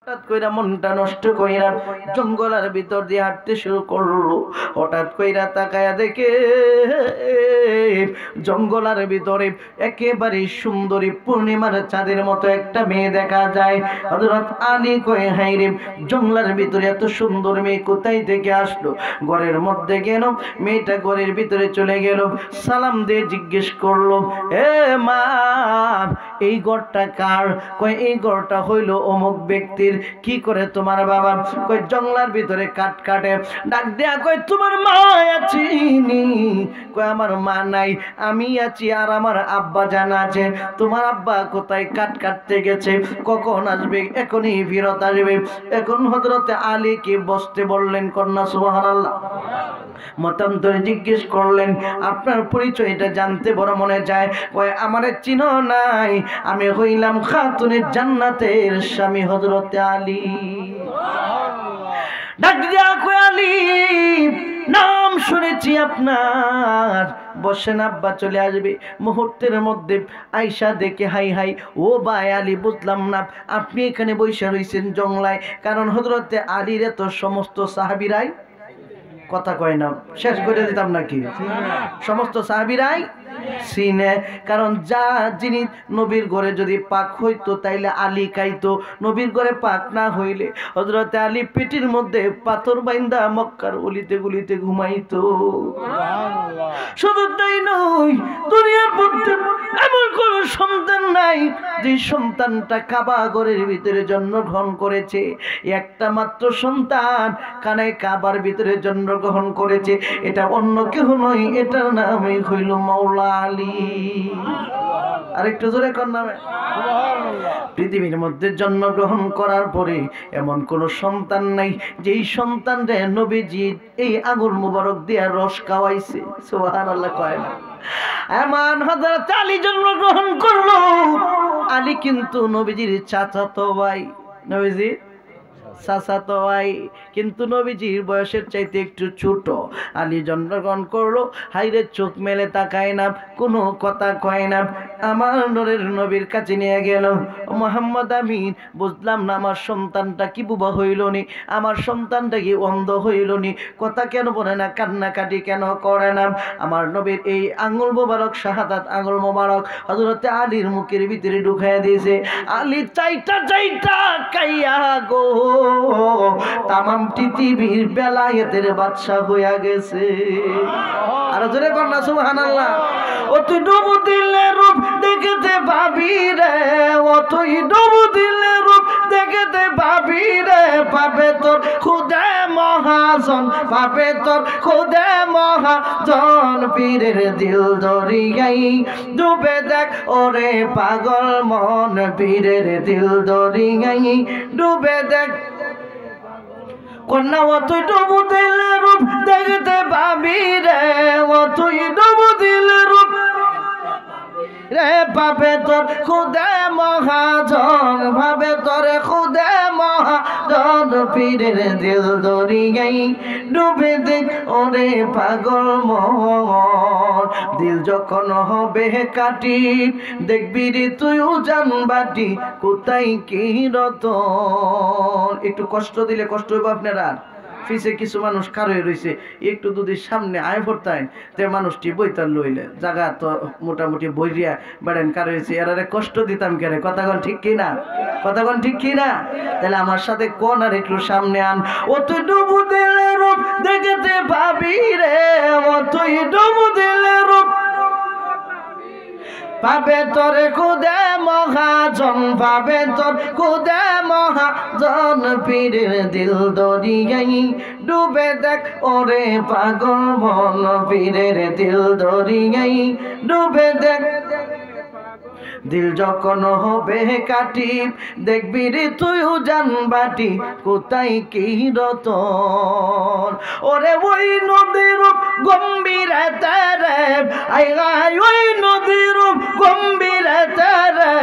হঠাৎ কইরা মনটা নষ্ট কইরা জঙ্গলের ভিতর দিয়ে হাঁটতে শুরু করলো। হঠাৎ কইরা তাকায়া দেখে জঙ্গলের ভিতরে একেবারে সুন্দরী পূর্ণিমার চাঁদের মতো একটা মেয়ে দেখা যায়। হযরত আলী কয়, হায়রে, জঙ্গলের ভিতরে এত সুন্দর মেয়ে কোথায় থেকে আসলো? ঘরের মধ্যে গেল, মেয়েটা ঘরের ভিতরে চলে গেল, সালাম দিয়ে জিজ্ঞেস করলো, এ মা, এই ঘরটা কার? কয়, এই ঘরটা হইল অমুক ব্যক্তির। কি করে তোমার বাবা? কয়, জঙ্গলার ভিতরে কাঠ কাটে। ডাক দেয়া কয়, তোমার মা আছি? কয়, আমার মা নাই, আমি আছি আর আমার আব্বা জানা আছে। তোমার আব্বা কোথায়? কাঠ কাটতে গেছে। কখন আসবে? এখনই ফেরত আসবে। এখন হযরতে আলীকে বসতে বললেন। কন্যা সুবহানাল্লাহ। মতান্তরে জিজ্ঞেস করলেন, আপনার পরিচয়টা জানতে বড় মনে চায়। কয়, আমারে চিনো নাই? আমি হইলাম খাতুনে জান্নাতের স্বামী হযরতে আলী। ডাক দিয়া কয়, আলী, নাম শুনেছি আপনার, বসেন, আব্বা চলে আসবে। মুহূর্তের মধ্যে আয়সা দেখে, হাই হাই, ও ভাই আলী, বুঝলাম না আপনি এখানে বসে রয়েছেন জংলায়। কারণ হযরতে আলীর এত সমস্ত সাহাবীরাই, কথা কয় না, শেষ করে দিতাম নাকি? সমস্ত সাহাবীরাই চিনে। কারণ যিনি নবীর ঘরে যদি পাক হইতো তাইলে আলী খাইতো। নবীর ঘরে পাক না হইলে হযরতে আলী পেটের মধ্যে পাথর বাইন্দা মক্কার অলিতে গলিতে ঘুমাইতো। শুধু তাই নয়, দুনিয়ার মধ্যে এমন কোন সন্তান নাই যে সন্তানটা কাবা ঘরের ভিতরে জন্মগ্রহণ করেছে। একটা মাত্র সন্তান কানায় কাবার ভিতরে জন্মগ্রহণ করেছে। এটা অন্য কেউ নয়, এটার নামই হইল মাওলা আলী। আরেকটু জোরে কর নামে। পৃথিবীর মধ্যে জন্মগ্রহণ করার পরে এমন কোন সন্তান নাই যেই সন্তানরে নবীজি এই আঙুল মুবারক দিয়া রস খাওয়াইছে। সুবহানাল্লাহ কয় না? এমন হযরত আলী জন্মগ্রহণ করলো। আলী কিন্তু নবীজির চাচাতো ভাই, নবীজির চাচাতো ভাই, কিন্তু নবীজির বয়সের চাইতে একটু ছোট। আলী জন্মগ্রহণ করলো। হাইরে, চোখ মেলে তাকায় না, কোনো কথা কয় না। আমার নূরের নবীর কাছে নিয়ে গেল। মুহাম্মদ আমিন, বুঝলাম না আমার সন্তানটা কি বুবা হইল নি, আমার সন্তানটা কি অন্ধ হইল নি, কথা কেন বলে না, কান্নাকাটি কেন করে না? আমার নবীর এই আঙ্গুল মোবারক, শাহাদাত আঙ্গুল মোবারক হযরতে আলীর মুখের ভিতরে ঢুকাইয়া দিয়েছে। আলী চাইটা চাইটা কাইয়া গো, তামাম পৃথিবীর বেলায়েতের বাদশা হইয়া গেছে। আর জোরে কন্যা সুবহানাল্লাহ। ও তুই ডুবু দিলে রূপ দেখতে পাবি রে, ও তুই ডুবু দিলে রূপ দেখতে পাবি রে, পাবে তোর খুদে মহাজন, পাবে তোর খুদে মহাজন, পীরের দিল দরিয়াই ডুবে দেখ ওরে পাগল মন, পীরের দিল দরিয়াই ডুবে দেখ। কন্যা, ও তুই ডুবু দিলে রূপ দেখতে পাবি রে, ও তুই ডুবু দিলে রূপ রে, পাবে তোর খুদে মহাজন, ভাবে তোর খুদে মহাজন, পীরের দিল দরিয়াই ডুবে দেখ ওরে পাগল মন। দিল যখন হবে কাটি দেখবি রে তুই উজান বাটি, কোথায় কি রতন। একটু কষ্ট দিলে কষ্ট হইব আপনারা। পিছে কিছু মানুষ কারোই রয়েছে, একটু যদি সামনে আয় পড়তেন তে মানুষটি বইতার লইলে জায়গা তো মোটামুটি বইরিয়া বেড়েন কারো হয়েছে, এরারে কষ্ট দিতাম কেন? কথাগণ ঠিক কিনা? কথাগণ ঠিক কিনা? তাহলে আমার সাথে কোন আর একটু সামনে আন। ও তুই ডুবু দিলে রূপ দেখতে পাবি রে, ও তুই ডুবু দিলে রূপ পাবে তোর খুদে মহাজন, পাবে তোর খুদে মহাজন, পীরের দিল দরিয়াই ডুবে দেখ ওরে পাগল মন, পীরের দিল দরিয়াই ডুবে দেখ। দিল যখন হবে কাটি দেখবি রে তুই উজান বাটি, কোথায় কি রতন। ওরে ওই নদীর গম্ভীর তারে, আই ওই নদীর গম্ভীর তারে,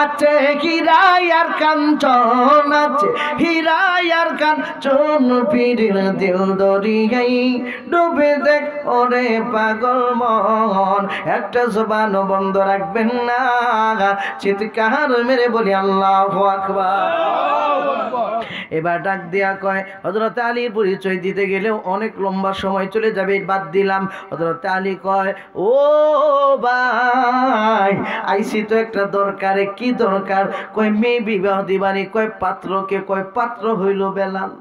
আছে হীরাই আর কাঞ্চন, আছে হীরাই আর কাঞ্চন, পীরের দিল দরিয়াই ডুবে দেখ ওরে পাগল মন। একটা জবান বন্ধ রাখবেন না, চিৎকার মেরে বলি আল্লাহু আকবার। এবার ডাক দিয়া কয় হযরত আলীর পরিচয় দিতে গেলেও অনেক লম্বা সময় চলে যাবে, বাদ দিলাম। হযরত আলী কয় ও ভাই আইছি তো একটা দরকারে। কি দরকার? কয় মেয়ে বিবাহ দিবানি। কয় পাত্রকে? কয় পাত্র হইল বেলাল।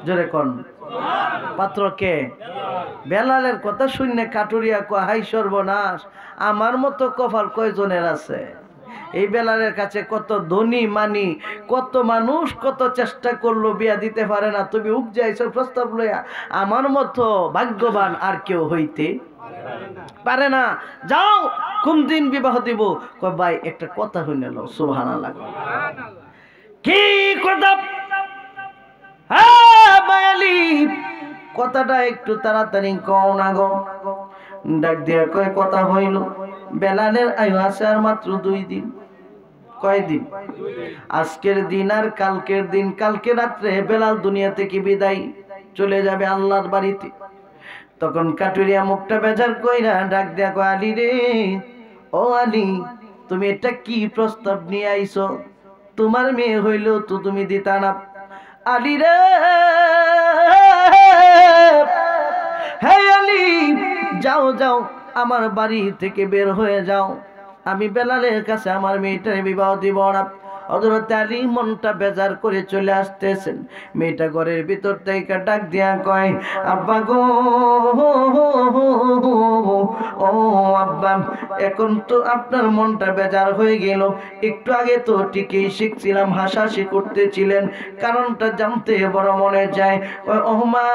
জোরে কোন পাত্র কে? বেলালের কথা শুনে কাটুরিয়া কয় হাই সর্বনাশ, আমার মতো কপাল কয়জনের আছে? এই বেলালের কাছে কত ধনী মানি, কত মানুষ কত চেষ্টা করলো, বিয়া দিতে পারে না, তুমি উপজাইছো প্রস্তাব লইয়া। আমার মতো ভাগ্যবান আর কেউ হইতে পারে না। যাও কোন দিন বিবাহ দিব? কয় ভাই একটা কথা হইল। সুবহানাল্লাহ। কি কথা? হ্যাঁ ভাই আলী, কথাটা একটু তাড়াতাড়ি কও না গো। ডাক দিয়া কয় কথা হইল, বেলালের আয়ু আছে আর মাত্র 2 দিন। কয়দিন? আজকের দিন আর কালকের দিন। কালকে রাত্রে বেলাল দুনিয়া থেকে বিদায়, চলে যাবে আল্লাহর বাড়িতে। তখন কাটুরিয়া মুখটা বেজার কইরা ডাক দিয়া কয় আলী রে, ও আলী তুমি এটা কি প্রস্তাব নিয়ে আইছো? তোমার মেয়ে হইলেও তো তুমি দিতা না। আলী রে, হে আলী, যাও যাও আমার বাড়ি থেকে বের হয়ে যাও, আমি বেলালের কাছে আমার মেয়েটার বিবাহ দিব না। হযরত আলী মনটা বেজার করে চলে আসতেছেন। মেয়েটা ঘরের ভিতর থেকে ডাক দিয়া কয় আব্বা গো, ও আব্বা, এখন তো আপনার মনটা বেজার হয়ে গেল। একটু আগে তো ঠিকই শিখছিলাম, হাসাহাসি করতেছিলেন, কারণটা জানতে বড় মনে যায়। ও মা,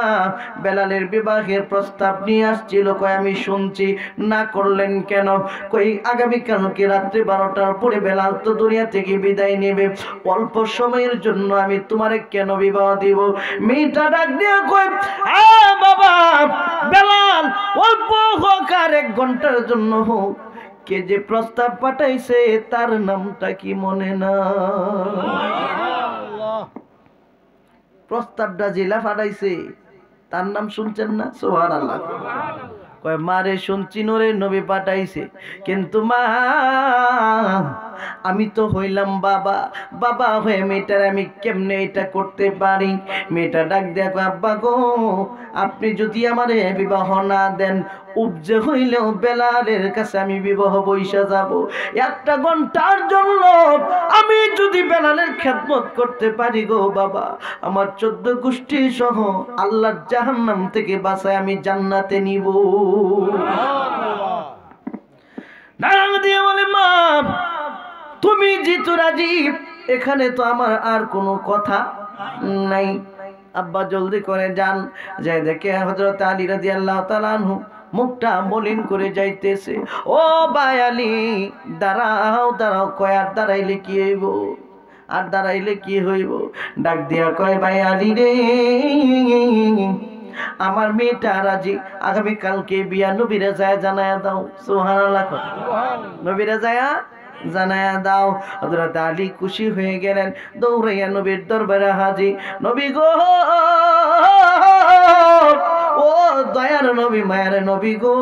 বেলালের বিবাহের প্রস্তাব নিয়ে আসছিল, কয় আমি শুনছি, না করলেন কেন? কই আগামীকালকে রাত্রে 12টার পরে বেলাল তো দুনিয়া থেকে বিদায় নেবে, অল্প সময়ের জন্য আমি তোমারে কেন বিবাহ দিব? মেয়েটা ডাক দিয়ে কয় বাবা, বেলাল অল্প হোক আর 1 ঘন্টার জন্য হোক, কে যে প্রস্তাব পাঠাইছে তার নামটা কি মনে না? প্রস্তাবটা জেলা পাঠাইছে তার নাম শুনছেন না? সুবহানাল্লাহ। কয় মারে শুনছি নরে নবী পাঠাইছে, কিন্তু মা আমি তো হইলাম বাবা, বাবা হয়ে মেয়েটার আমি কেমনে এটা করতে পারি? মেয়েটা ডাক দেখো আব্বা গো, আপনি যদি আমার বিবাহ না দেন, উপজে হইলেও বেলালের কাছে আমি বিবাহ বইসা যাব। 1 ঘন্টার জন্য আমি যদি বেলালের খেদমত করতে পারি গো বাবা, আমার 14 গোষ্ঠী সহ আল্লাহর জাহান্নাম থেকে বাঁচায় আমি জান্নাতে নিব। ডাক দিয়ে বলে মা, তুমি জিতু রাজি, এখানে তো আমার আর কোনো কথা নাই। আব্বা জলদি করে যান, যাই দেখে হযরত আলী রাদিয়াল্লাহু তাআলা আনহু মুখটা মলিন করে যাইতেছে। ও ভাই আলী, দাঁড়াও দাঁড়াও। কয় আর দাঁড়াইলে কি হইব? আর দাঁড়াইলে কি হইব? ডাক দিয়া কয় ভাই আলী রে, আমার মেয়েটা রাজি, আগামীকালকে বিয়া নবীরে যায় জানায়া দাও। সুবহানাল্লাহ। নবীরে যায়া জানায়া দাও। হযরত আলী খুশি হয়ে গেলেন, দৌড়াইয়া নবীর দরবারে হাজির। নবী গো, ও দয়ার নবী, মায়ের নবী গো,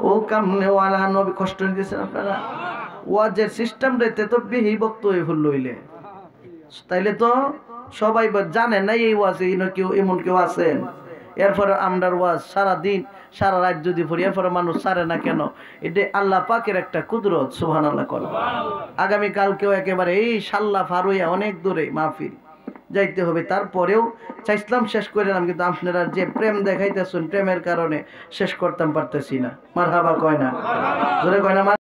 ও কামনেওয়ালা নবী। কষ্ট দিয়েছেন আপনারা? ওয়াজের সিস্টেম রেতে তো বেহি বক্তব্য ভুল লইলে, তাইলে তো সবাই জানে না এই ওয়াজ এমন কেউ আছেন। এরপরে আমরার ওয়াজ সারাদিন সারা রাত যদি পড়ি, এরপরে মানুষ ছাড়ে না কেন? এটা আল্লাহ পাকের একটা কুদরত। সুবহানাল্লাহ। আগামীকালকেও একেবারে এই সাল্লা ফারুইয়া অনেক দূরে মাহফিল যাইতে হবে, তারপরেও চাইছিলাম শেষ করলাম, কিন্তু আপনারা যে প্রেম দেখাইতেছেন, প্রেমের কারণে শেষ করতাম পারতেছি না। মারহাবা কয় না? জোরে কয় না?